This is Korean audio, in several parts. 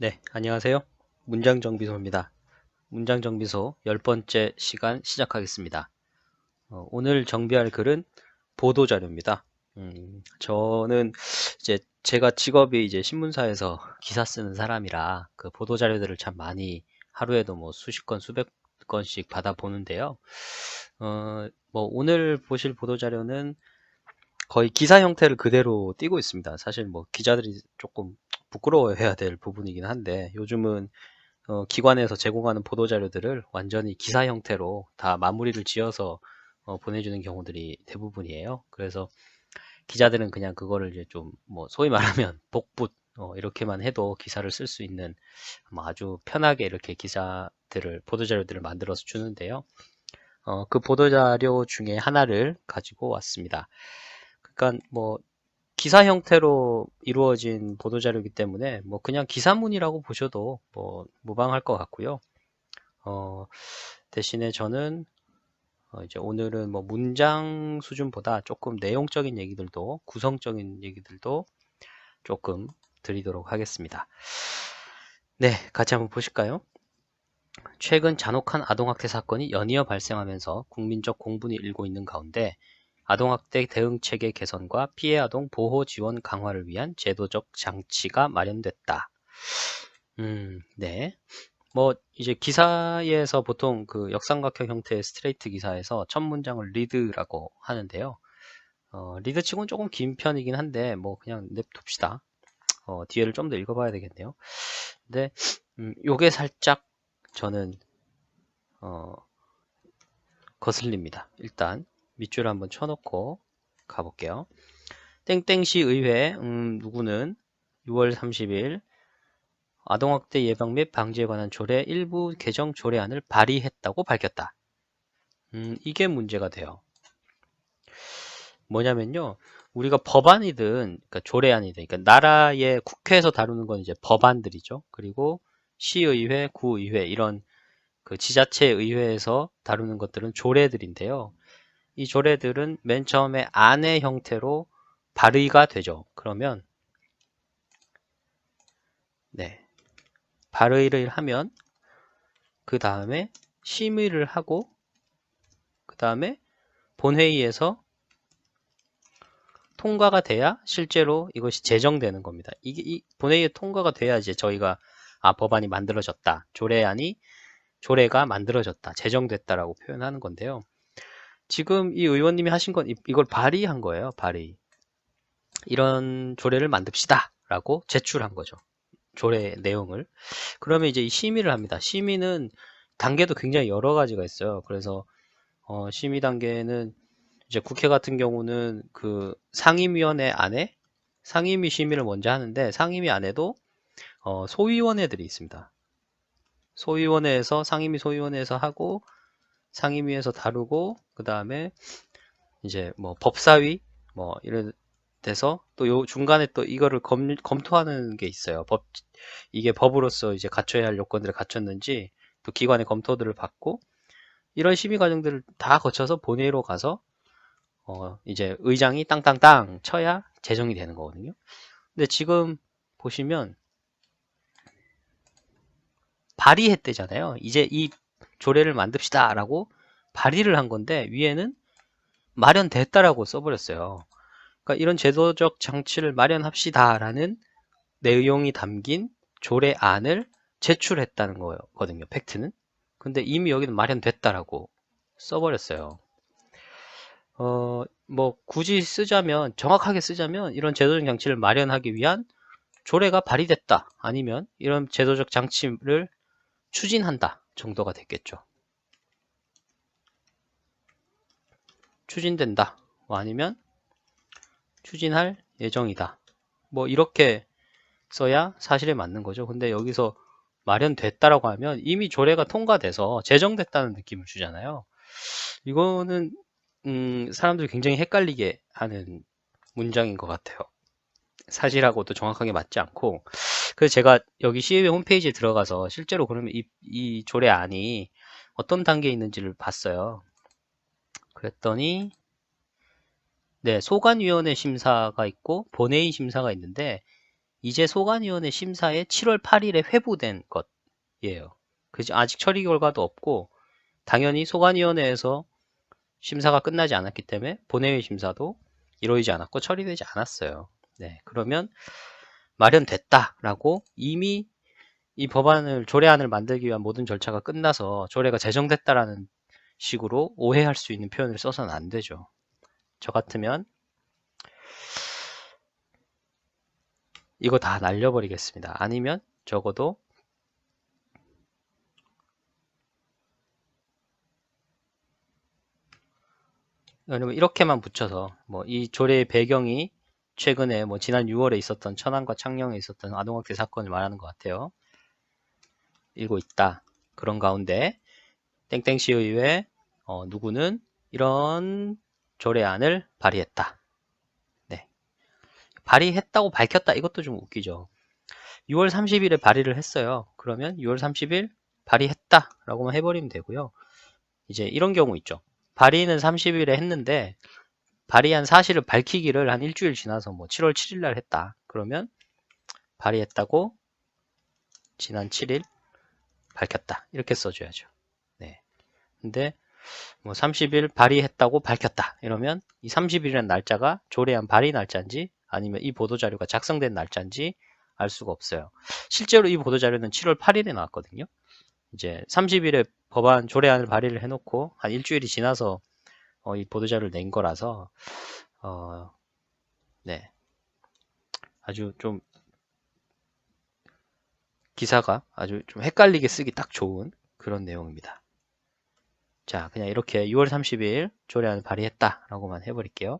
네, 안녕하세요. 문장정비소입니다. 문장정비소 10번째 시간 시작하겠습니다. 오늘 정비할 글은 보도자료입니다. 저는 이제 제가 직업이 이제 신문사에서 기사 쓰는 사람이라 그 보도자료들을 참 많이 하루에도 뭐 수십 건, 수백 건씩 받아보는데요. 뭐 오늘 보실 보도자료는 거의 기사 형태를 그대로 띄고 있습니다. 사실 뭐 기자들이 조금 부끄러워해야 될 부분이긴 한데 요즘은 기관에서 제공하는 보도자료들을 완전히 기사 형태로 다 마무리를 지어서 보내주는 경우들이 대부분이에요. 그래서 기자들은 그냥 그거를 이제 좀 뭐 소위 말하면 복붙 이렇게만 해도 기사를 쓸 수 있는 아주 편하게 이렇게 기사들을 보도자료들을 만들어서 주는데요. 그 보도자료 중에 하나를 가지고 왔습니다. 그러니까 뭐 기사 형태로 이루어진 보도자료이기 때문에 뭐 그냥 기사문이라고 보셔도 뭐 무방할 것 같고요. 대신에 저는 이제 오늘은 뭐 문장 수준보다 조금 내용적인 얘기들도 구성적인 얘기들도 조금 드리도록 하겠습니다. 네, 같이 한번 보실까요? 최근 잔혹한 아동학대 사건이 연이어 발생하면서 국민적 공분이 일고 있는 가운데 아동학대 대응체계 개선과 피해 아동 보호 지원 강화를 위한 제도적 장치가 마련됐다. 네. 뭐 이제 기사에서 보통 그 역삼각형 형태의 스트레이트 기사에서 첫 문장을 리드라고 하는데요. 리드 치고는 조금 긴 편이긴 한데 뭐 그냥 냅둡시다. 뒤에를 좀 더 읽어봐야 되겠네요. 근데 요게 살짝 저는 어, 거슬립니다. 일단 밑줄 한번 쳐놓고 가볼게요. 땡땡시 의회 누구는 6월 30일 아동학대 예방 및 방지에 관한 조례 일부 개정 조례안을 발의했다고 밝혔다. 이게 문제가 돼요. 뭐냐면요. 우리가 법안이든 그러니까 조례안이든 그러니까 나라의 국회에서 다루는 건 이제 법안들이죠. 그리고 시의회, 구의회 이런 그 지자체 의회에서 다루는 것들은 조례들인데요. 이 조례들은 맨 처음에 안의 형태로 발의가 되죠. 그러면 네. 발의를 하면 그 다음에 심의를 하고 그 다음에 본회의에서 통과가 돼야 실제로 이것이 제정되는 겁니다. 이게 이 본회의에 통과가 돼야 이제 저희가 법안이 만들어졌다. 조례가 만들어졌다. 제정됐다라고 표현하는 건데요. 지금 이 의원님이 하신 건 이걸 발의한 거예요. 발의. 이런 조례를 만듭시다. 라고 제출한 거죠. 조례 내용을. 그러면 이제 이 심의를 합니다. 심의는 단계도 굉장히 여러 가지가 있어요. 그래서 심의 단계는 이제 국회 같은 경우는 그 상임위원회 안에 상임위 심의를 먼저 하는데 상임위 안에도 소위원회들이 있습니다. 소위원회에서 상임위 소위원회에서 하고 상임위에서 다루고 그 다음에 이제 뭐 법사위 뭐 이런 데서 또 요 중간에 또 이거를 검토하는 게 있어요. 이게 법으로서 이제 갖춰야 할 요건들을 갖췄는지 또 기관의 검토들을 받고 이런 심의 과정들을 다 거쳐서 본회의로 가서 이제 의장이 땅땅땅 쳐야 제정이 되는 거거든요. 근데 지금 보시면 발의했대잖아요. 이제 이 조례를 만듭시다 라고 발의를 한 건데 위에는 마련됐다라고 써버렸어요. 그러니까 이런 제도적 장치를 마련합시다 라는 내용이 담긴 조례안을 제출했다는 거거든요. 팩트는. 근데 이미 여기는 마련됐다라고 써버렸어요. 뭐 굳이 쓰자면 정확하게 쓰자면 이런 제도적 장치를 마련하기 위한 조례가 발의됐다 아니면 이런 제도적 장치를 추진한다 정도가 됐겠죠. 추진된다 뭐 아니면 추진할 예정이다 뭐 이렇게 써야 사실에 맞는 거죠. 근데 여기서 마련됐다라고 하면 이미 조례가 통과돼서 제정됐다는 느낌을 주잖아요. 이거는 사람들이 굉장히 헷갈리게 하는 문장인 것 같아요. 사실하고도 정확하게 맞지 않고 그래서 제가 여기 시의회 홈페이지에 들어가서 실제로 그러면 이 조례안이 어떤 단계에 있는지를 봤어요. 그랬더니 네, 소관위원회 심사가 있고 본회의 심사가 있는데 이제 소관위원회 심사에 7월 8일에 회부된 것이에요. 아직 처리 결과도 없고 당연히 소관위원회에서 심사가 끝나지 않았기 때문에 본회의 심사도 이루어지지 않았고 처리되지 않았어요. 네, 그러면 마련됐다라고 이미 이 법안을 조례안을 만들기 위한 모든 절차가 끝나서 조례가 제정됐다라는 식으로 오해할 수 있는 표현을 써서는 안 되죠. 저 같으면 이거 다 날려버리겠습니다. 아니면 적어도 왜냐면 이렇게만 붙여서 뭐 이 조례의 배경이 최근에 뭐 지난 6월에 있었던 천안과 창녕에 있었던 아동학대 사건을 말하는 것 같아요. 일고 있다. 그런 가운데 땡땡시의회 누구는 이런 조례안을 발의했다. 네. 발의했다고 밝혔다. 이것도 좀 웃기죠. 6월 30일에 발의를 했어요. 그러면 6월 30일 발의했다 라고만 해버리면 되고요. 이제 이런 경우 있죠. 발의는 30일에 했는데 발의한 사실을 밝히기를 한 일주일 지나서 뭐 7월 7일 날 했다. 그러면 발의했다고 지난 7일 밝혔다. 이렇게 써줘야죠. 네. 근데 뭐 30일 발의했다고 밝혔다. 이러면 이 30일이라는 날짜가 조례안 발의 날짜인지 아니면 이 보도자료가 작성된 날짜인지 알 수가 없어요. 실제로 이 보도자료는 7월 8일에 나왔거든요. 이제 30일에 법안 조례안을 발의를 해놓고 한 일주일이 지나서 이 보도자료를 낸 거라서 네. 아주 좀 기사가 아주 좀 헷갈리게 쓰기 딱 좋은 그런 내용입니다. 자, 그냥 이렇게 6월 30일 조례안을 발의했다라고만 해버릴게요.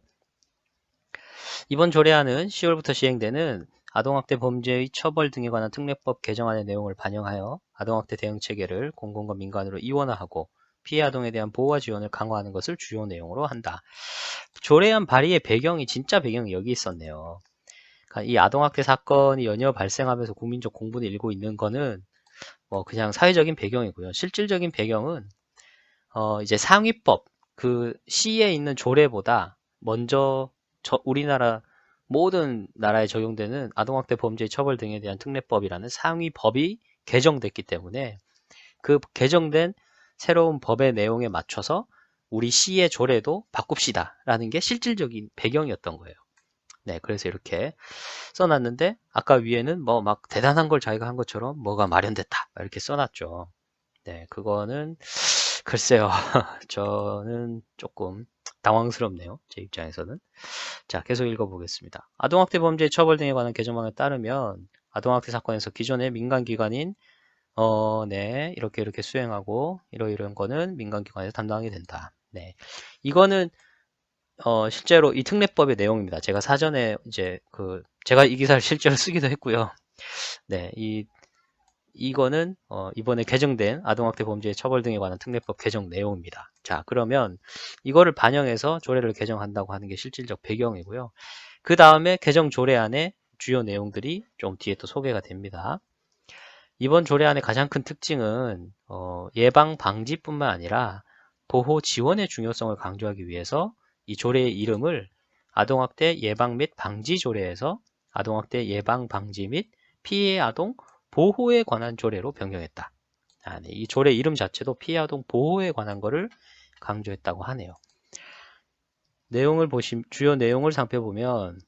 이번 조례안은 10월부터 시행되는 아동학대 범죄의 처벌 등에 관한 특례법 개정안의 내용을 반영하여 아동학대 대응 체계를 공공과 민간으로 이원화하고 피해 아동에 대한 보호와 지원을 강화하는 것을 주요 내용으로 한다. 조례안 발의의 배경이 진짜 배경이 여기 있었네요. 그러니까 이 아동학대 사건이 연이어 발생하면서 국민적 공분을 일고 있는 거는 뭐 그냥 사회적인 배경이고요. 실질적인 배경은 이제 상위법 그 시에 있는 조례보다 먼저 우리나라 모든 나라에 적용되는 아동학대 범죄 처벌 등에 대한 특례법이라는 상위법이 개정됐기 때문에 그 개정된 새로운 법의 내용에 맞춰서 우리 시의 조례도 바꿉시다라는 게 실질적인 배경이었던 거예요. 네, 그래서 이렇게 써놨는데 아까 위에는 뭐 막 대단한 걸 자기가 한 것처럼 뭐가 마련됐다 이렇게 써놨죠. 네, 그거는 글쎄요. 저는 조금 당황스럽네요. 제 입장에서는. 자, 계속 읽어보겠습니다. 아동학대 범죄 처벌 등에 관한 개정안에 따르면 아동학대 사건에서 기존의 민간기관인 네, 이렇게 수행하고 이러이러한 거는 민간기관에서 담당하게 된다. 네, 이거는 실제로 이 특례법의 내용입니다. 제가 사전에 이제 제가 이 기사를 실제로 쓰기도 했고요. 네, 이거는 이번에 개정된 아동학대 범죄 처벌 등에 관한 특례법 개정 내용입니다. 자, 그러면 이거를 반영해서 조례를 개정한다고 하는 게 실질적 배경이고요. 그 다음에 개정 조례안의 주요 내용들이 좀 뒤에 또 소개가 됩니다. 이번 조례안의 가장 큰 특징은 예방 방지뿐만 아니라 보호 지원의 중요성을 강조하기 위해서 이 조례의 이름을 아동학대 예방 및 방지 조례에서 아동학대 예방 방지 및 피해 아동 보호에 관한 조례로 변경했다. 네, 이 조례 이름 자체도 피해 아동 보호에 관한 거를 강조했다고 하네요. 주요 내용을 살펴보면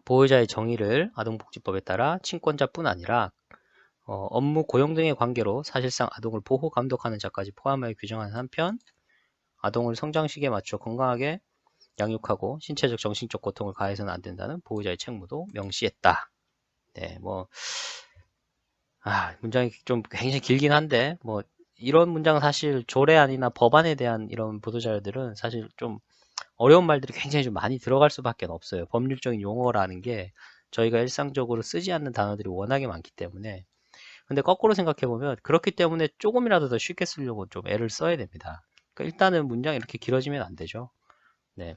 보호자의 정의를 아동복지법에 따라 친권자뿐 아니라 업무 고용 등의 관계로 사실상 아동을 보호 감독하는 자까지 포함하여 규정하는 한편 아동을 성장 시기에 맞춰 건강하게 양육하고 신체적 정신적 고통을 가해서는 안 된다는 보호자의 책무도 명시했다. 네, 문장이 좀 굉장히 길긴 한데 이런 문장은 사실 조례안이나 법안에 대한 이런 보도자료들은 사실 좀 어려운 말들이 굉장히 좀 많이 들어갈 수밖에 없어요. 법률적인 용어라는 게 저희가 일상적으로 쓰지 않는 단어들이 워낙에 많기 때문에. 근데 거꾸로 생각해보면 그렇기 때문에 조금이라도 더 쉽게 쓰려고 좀 애를 써야 됩니다. 그러니까 일단은 문장이 이렇게 길어지면 안 되죠. 네,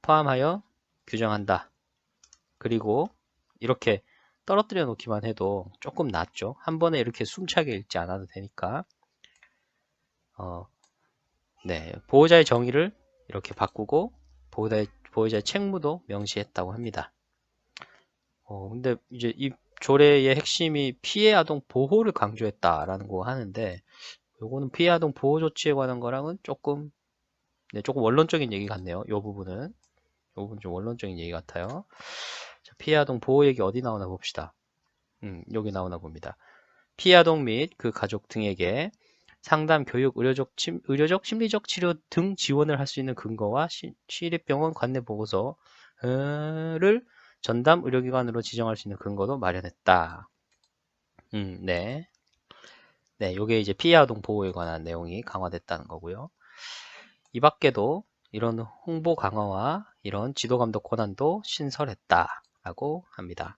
포함하여 규정한다. 그리고 이렇게 떨어뜨려 놓기만 해도 조금 낫죠. 한 번에 이렇게 숨차게 읽지 않아도 되니까. 네, 보호자의 정의를 이렇게 바꾸고 보호자의 책무도 명시했다고 합니다. 근데 이제 이 조례의 핵심이 피해 아동 보호를 강조했다라는 거 하는데, 요거는 피해 아동 보호 조치에 관한 거랑은 조금, 네, 조금 원론적인 얘기 같네요. 요 부분은. 요 부분 좀 원론적인 얘기 같아요. 자, 피해 아동 보호 얘기 어디 나오나 봅시다. 여기 나오나 봅니다. 피해 아동 및 그 가족 등에게 상담, 교육, 의료적, 심리적 치료 등 지원을 할 수 있는 근거와 시립병원 관내 보고서를 전담 의료기관으로 지정할 수 있는 근거도 마련했다. 네. 네, 요게 이제 피해 아동 보호에 관한 내용이 강화됐다는 거고요. 이 밖에도 이런 홍보 강화와 이런 지도 감독 권한도 신설했다라고 합니다.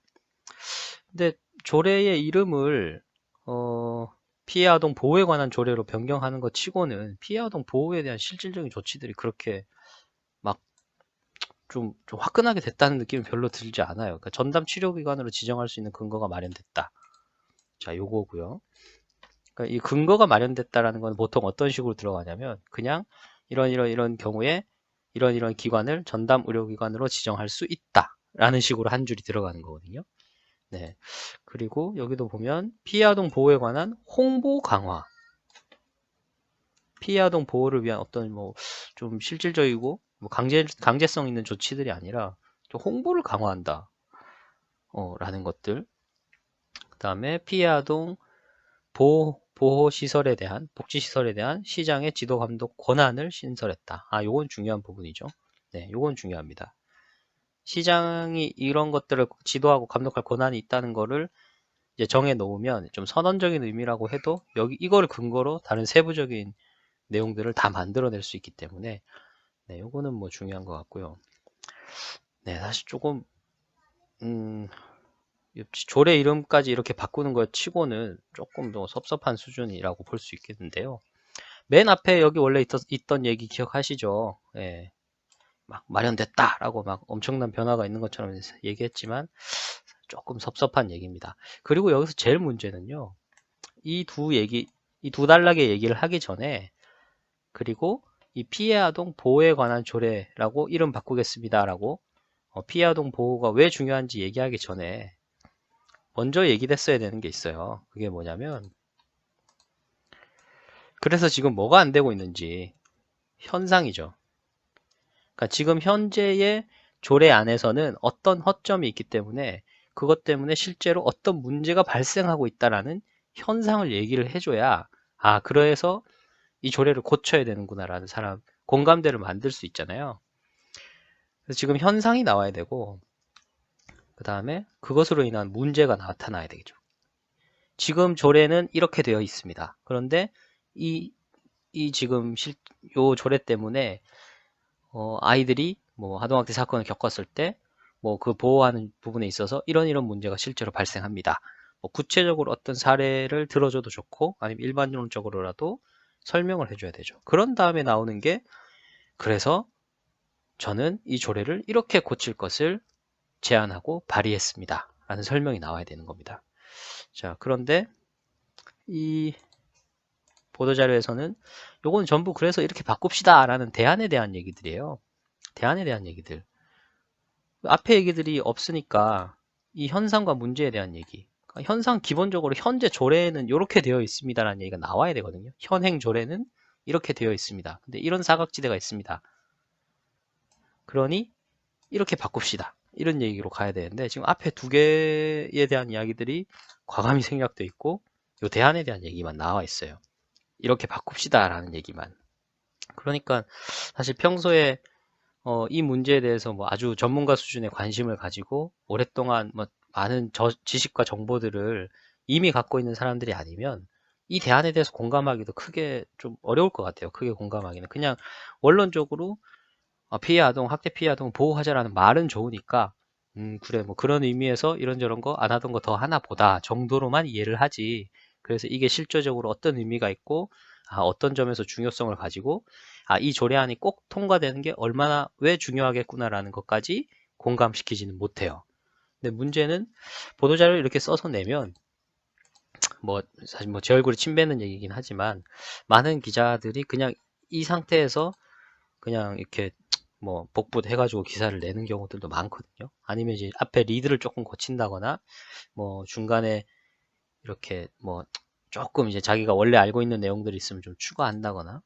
근데 조례의 이름을 피해 아동 보호에 관한 조례로 변경하는 것 치고는 피해 아동 보호에 대한 실질적인 조치들이 그렇게 막 좀 화끈하게 됐다는 느낌이 별로 들지 않아요. 그러니까 전담 치료기관으로 지정할 수 있는 근거가 마련됐다. 자, 요거고요. 그러니까 이 근거가 마련됐다라는 건 보통 어떤 식으로 들어가냐면 그냥 이런 경우에 이런 기관을 전담 의료기관으로 지정할 수 있다라는 식으로 한 줄이 들어가는 거거든요. 네. 그리고 여기도 보면 피해 아동 보호에 관한 홍보 강화. 피해 아동 보호를 위한 어떤 뭐 좀 실질적이고 뭐 강제성 있는 조치들이 아니라 좀 홍보를 강화한다. 라는 것들. 그다음에 피해 아동 보호시설에 대한, 복지시설에 대한 시장의 지도 감독 권한을 신설했다. 요건 중요한 부분이죠. 네, 요건 중요합니다. 시장이 이런 것들을 지도하고 감독할 권한이 있다는 거를 이제 정해 놓으면 좀 선언적인 의미라고 해도 여기 이거를 근거로 다른 세부적인 내용들을 다 만들어낼 수 있기 때문에 네, 요거는 뭐 중요한 것 같고요. 네, 사실 조금 조례 이름까지 이렇게 바꾸는 것 치고는 조금 더 섭섭한 수준이라고 볼 수 있겠는데요. 맨 앞에 여기 원래 있던 얘기 기억하시죠? 예, 막 마련됐다라고 막 엄청난 변화가 있는 것처럼 얘기했지만 조금 섭섭한 얘기입니다. 그리고 여기서 제일 문제는요. 이 두 단락의 얘기를 하기 전에 그리고 이 피해 아동 보호에 관한 조례라고 이름 바꾸겠습니다라고 피해 아동 보호가 왜 중요한지 얘기하기 전에 먼저 얘기됐어야 되는 게 있어요. 그게 뭐냐면 그래서 지금 뭐가 안 되고 있는지 현상이죠. 그러니까 지금 현재의 조례 안에서는 어떤 허점이 있기 때문에 그것 때문에 실제로 어떤 문제가 발생하고 있다라는 현상을 얘기를 해줘야 그래서 이 조례를 고쳐야 되는구나라는 사람 공감대를 만들 수 있잖아요. 그래서 지금 현상이 나와야 되고 그 다음에 그것으로 인한 문제가 나타나야 되겠죠. 지금 조례는 이렇게 되어 있습니다. 그런데 이 지금 요 조례 때문에 아이들이 뭐 아동학대 사건을 겪었을 때 뭐 그 보호하는 부분에 있어서 이런 문제가 실제로 발생합니다. 뭐 구체적으로 어떤 사례를 들어줘도 좋고 아니면 일반론적으로라도 설명을 해줘야 되죠. 그런 다음에 나오는 게 그래서 저는 이 조례를 이렇게 고칠 것을 제안하고 발의했습니다. 라는 설명이 나와야 되는 겁니다. 자, 그런데 이 보도자료에서는 요건 전부 그래서 이렇게 바꿉시다 라는 대안에 대한 얘기들이에요. 대안에 대한 얘기들. 앞에 얘기들이 없으니까 이 현상과 문제에 대한 얘기. 그러니까 현상 기본적으로 현재 조례에는 이렇게 되어 있습니다라는 얘기가 나와야 되거든요. 현행 조례는 이렇게 되어 있습니다. 근데 이런 사각지대가 있습니다. 그러니 이렇게 바꿉시다. 이런 얘기로 가야 되는데 지금 앞에 두 개에 대한 이야기들이 과감히 생략돼 있고 이 대안에 대한 얘기만 나와 있어요. 이렇게 바꿉시다라는 얘기만. 그러니까 사실 평소에 이 문제에 대해서 뭐 아주 전문가 수준의 관심을 가지고 오랫동안 뭐 많은 지식과 정보들을 이미 갖고 있는 사람들이 아니면 이 대안에 대해서 공감하기도 크게 좀 어려울 것 같아요. 크게 공감하기는. 그냥 원론적으로 피해 아동, 학대 피해 아동 보호하자라는 말은 좋으니까 그래 뭐 그런 의미에서 이런저런 거 안 하던 거 더 하나 보다 정도로만 이해를 하지. 그래서 이게 실제적으로 어떤 의미가 있고 어떤 점에서 중요성을 가지고 이 조례안이 꼭 통과되는 게 얼마나 왜 중요하겠구나라는 것까지 공감시키지는 못해요. 근데 문제는 보도자료를 이렇게 써서 내면 뭐 사실 뭐 제 얼굴에 침 뱉는 얘기긴 하지만 많은 기자들이 그냥 이 상태에서 그냥 이렇게 뭐 복붙 해가지고 기사를 내는 경우들도 많거든요. 아니면 이제 앞에 리드를 조금 고친다거나 뭐 중간에 이렇게 뭐 조금 이제 자기가 원래 알고 있는 내용들이 있으면 좀 추가한다거나.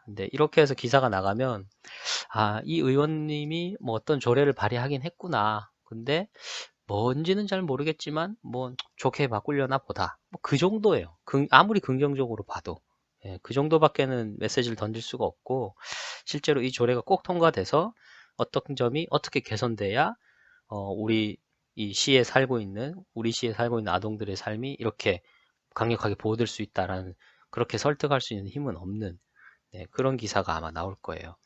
근데 이렇게 해서 기사가 나가면 아, 이 의원님이 뭐 어떤 조례를 발의하긴 했구나. 근데 뭔지는 잘 모르겠지만 뭐 좋게 바꾸려나 보다. 뭐 그 정도예요. 아무리 긍정적으로 봐도. 예, 그 정도밖에는 메시지를 던질 수가 없고 실제로 이 조례가 꼭 통과돼서 어떤 점이 어떻게 개선돼야 우리 이 시에 살고 있는 우리 시에 살고 있는 아동들의 삶이 이렇게 강력하게 보호될 수 있다라는 그렇게 설득할 수 있는 힘은 없는 네, 그런 기사가 아마 나올 거예요.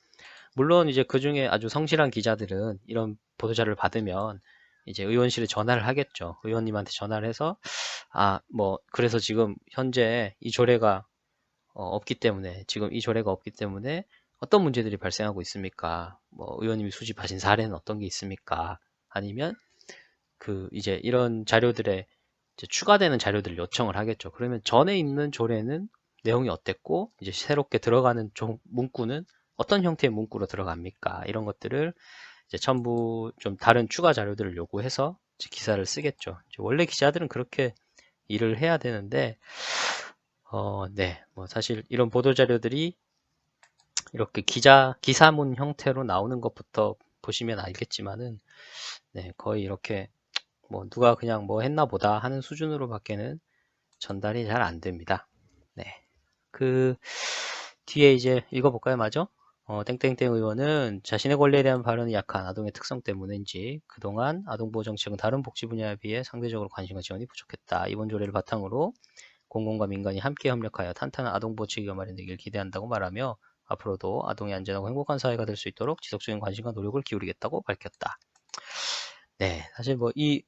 물론 이제 그 중에 아주 성실한 기자들은 이런 보도자료를 받으면 이제 의원실에 전화를 하겠죠. 의원님한테 전화를 해서 아, 뭐 그래서 지금 현재 이 조례가 없기 때문에 지금 이 조례가 없기 때문에 어떤 문제들이 발생하고 있습니까? 뭐 의원님이 수집하신 사례는 어떤 게 있습니까? 아니면 그 이제 이런 자료들에 이제 추가되는 자료들을 요청을 하겠죠. 그러면 전에 있는 조례는 내용이 어땠고 이제 새롭게 들어가는 문구는 어떤 형태의 문구로 들어갑니까? 이런 것들을 이제 첨부 좀 다른 추가 자료들을 요구해서 이제 기사를 쓰겠죠. 원래 기자들은 그렇게 일을 해야 되는데 네, 뭐 사실 이런 보도 자료들이 이렇게 기사문 형태로 나오는 것부터 보시면 알겠지만은 네, 거의 이렇게 뭐 누가 그냥 뭐 했나 보다 하는 수준으로밖에는 전달이 잘 안 됩니다. 네. 그 뒤에 이제 읽어볼까요? 맞아? 땡땡땡 의원은 자신의 권리에 대한 발언이 약한 아동의 특성 때문인지 그동안 아동보호 정책은 다른 복지 분야에 비해 상대적으로 관심과 지원이 부족했다. 이번 조례를 바탕으로 공공과 민간이 함께 협력하여 탄탄한 아동보호 체계가 마련되길 기대한다고 말하며 앞으로도 아동이 안전하고 행복한 사회가 될 수 있도록 지속적인 관심과 노력을 기울이겠다고 밝혔다. 네, 사실 뭐 이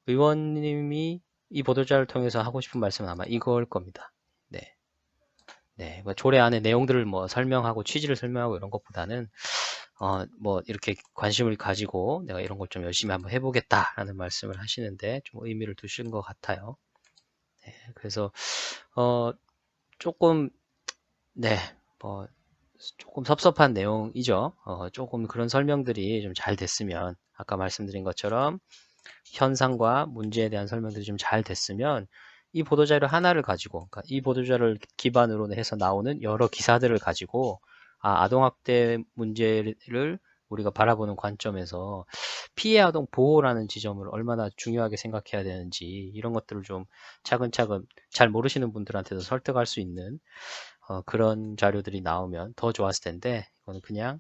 의원님이 이 보도자를 통해서 하고 싶은 말씀은 아마 이거일 겁니다. 네. 네, 뭐 조례 안에 내용들을 뭐 설명하고 취지를 설명하고 이런 것보다는 뭐 이렇게 관심을 가지고 내가 이런 걸 좀 열심히 한번 해보겠다라는 말씀을 하시는데 좀 의미를 두신 것 같아요. 네, 그래서 조금 네, 뭐 조금 섭섭한 내용이죠. 조금 그런 설명들이 좀 잘 됐으면 아까 말씀드린 것처럼 현상과 문제에 대한 설명들이 좀 잘 됐으면 이 보도자료 하나를 가지고 그러니까 이 보도자료를 기반으로 해서 나오는 여러 기사들을 가지고 아동학대 문제를 우리가 바라보는 관점에서 피해 아동 보호라는 지점을 얼마나 중요하게 생각해야 되는지 이런 것들을 좀 차근차근 잘 모르시는 분들한테도 설득할 수 있는 그런 자료들이 나오면 더 좋았을 텐데 이거는 그냥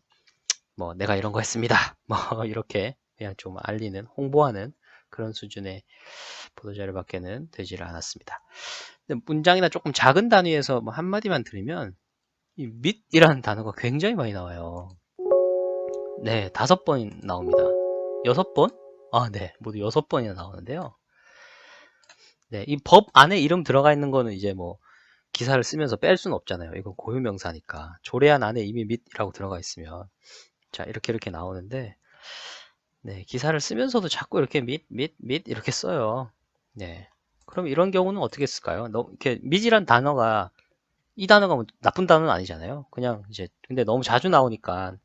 뭐 내가 이런 거 했습니다. 뭐 이렇게 그냥 좀 알리는 홍보하는 그런 수준의 보도자료밖에는 되지를 않았습니다. 근데 문장이나 조금 작은 단위에서 뭐 한마디만 드리면 이 밑이라는 단어가 굉장히 많이 나와요. 네, 5번 나옵니다. 6번? 아, 네, 모두 6번이나 나오는데요. 네, 이 법 안에 이름 들어가 있는 거는 이제 뭐 기사를 쓰면서 뺄 수는 없잖아요. 이건 고유명사니까. 조례안 안에 이미 밑이라고 들어가 있으면 자, 이렇게 나오는데 네, 기사를 쓰면서도 자꾸 이렇게 밑 이렇게 써요. 네. 그럼 이런 경우는 어떻게 쓸까요? 이렇게 밑이란 단어가 이 단어가 뭐 나쁜 단어는 아니잖아요. 그냥 이제 근데 너무 자주 나오니까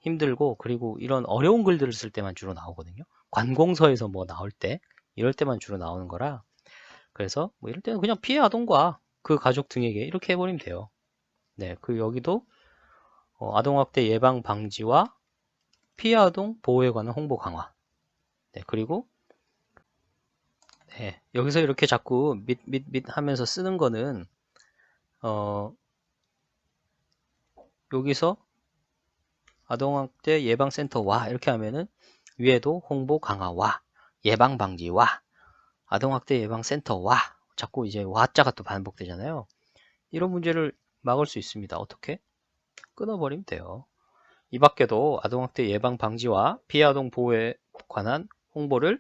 힘들고 그리고 이런 어려운 글들을 쓸 때만 주로 나오거든요. 관공서에서 뭐 나올 때 이럴 때만 주로 나오는 거라 그래서 뭐 이럴 때는 그냥 피해 아동과 그 가족 등에게 이렇게 해버리면 돼요. 네, 그 여기도 아동학대 예방 방지와 피해 아동 보호에 관한 홍보 강화. 네, 그리고 네, 여기서 이렇게 자꾸 밑 하면서 쓰는 거는 어, 여기서 아동학대 예방센터와 이렇게 하면은 위에도 홍보 강화와 예방 방지와 아동학대 예방센터와 자꾸 이제 와자가 또 반복되잖아요. 이런 문제를 막을 수 있습니다. 어떻게? 끊어버리면 돼요. 이 밖에도 아동학대 예방 방지와 피해 아동 보호에 관한 홍보를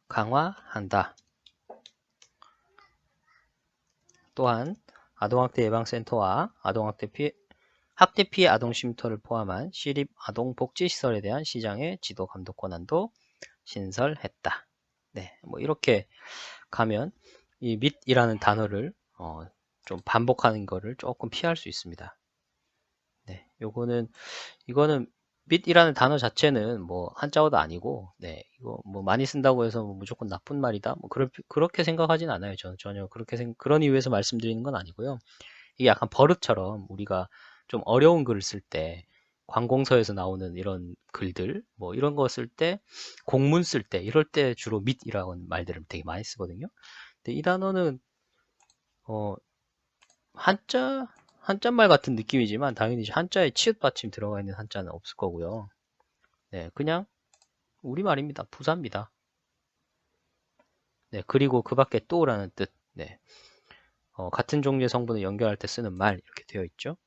강화한다. 또한 아동학대 예방센터와 학대 피해 아동 쉼터를 포함한 시립 아동 복지시설에 대한 시장의 지도 감독 권한도 신설했다. 네, 뭐 이렇게 가면 이 밑이라는 단어를 좀 반복하는 거를 조금 피할 수 있습니다. 네, 이거는 밑이라는 단어 자체는 뭐 한자어도 아니고, 네, 이거 뭐 많이 쓴다고 해서 뭐 무조건 나쁜 말이다. 뭐 그렇게 생각하진 않아요. 저는 전혀 그런 이유에서 말씀드리는 건 아니고요. 이게 약간 버릇처럼 우리가 좀 어려운 글을 쓸 때, 관공서에서 나오는 이런 글들, 뭐 이런 거 쓸 때, 공문 쓸 때, 이럴 때 주로 밑이라는 말들을 되게 많이 쓰거든요. 근데 이 단어는 어, 한자말 같은 느낌이지만 당연히 한자에 치읓 받침 들어가 있는 한자는 없을 거고요. 네, 그냥 우리말입니다. 부사입니다. 네, 그리고 그 밖에 또라는 뜻. 네, 같은 종류의 성분을 연결할 때 쓰는 말 이렇게 되어 있죠.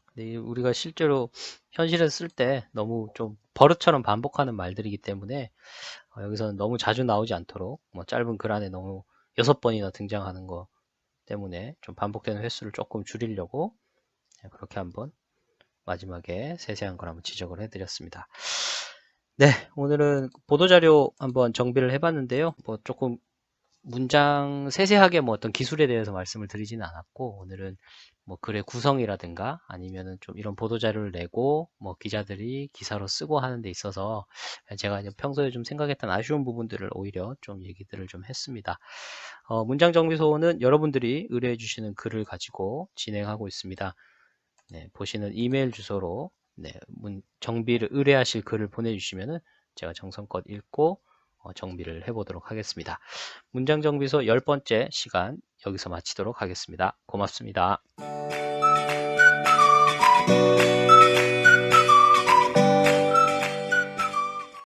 근데 우리가 실제로 현실에서 쓸 때 너무 좀 버릇처럼 반복하는 말들이기 때문에 여기서는 너무 자주 나오지 않도록 뭐 짧은 글 안에 너무 6번이나 등장하는 거 때문에 좀 반복되는 횟수를 조금 줄이려고 그렇게 한번 마지막에 세세한 걸 한번 지적을 해드렸습니다. 네, 오늘은 보도자료 한번 정비를 해봤는데요. 뭐 조금 문장 세세하게 뭐 어떤 기술에 대해서 말씀을 드리지는 않았고, 오늘은 뭐 글의 구성이라든가 아니면은 좀 이런 보도자료를 내고 뭐 기자들이 기사로 쓰고 하는 데 있어서 제가 평소에 좀 생각했던 아쉬운 부분들을 오히려 좀 얘기들을 좀 했습니다. 문장 정비소는 여러분들이 의뢰해 주시는 글을 가지고 진행하고 있습니다. 네, 보시는 이메일 주소로 네, 정비를 의뢰하실 글을 보내주시면은 제가 정성껏 읽고 정비를 해보도록 하겠습니다. 문장정비소 10번째 시간 여기서 마치도록 하겠습니다. 고맙습니다.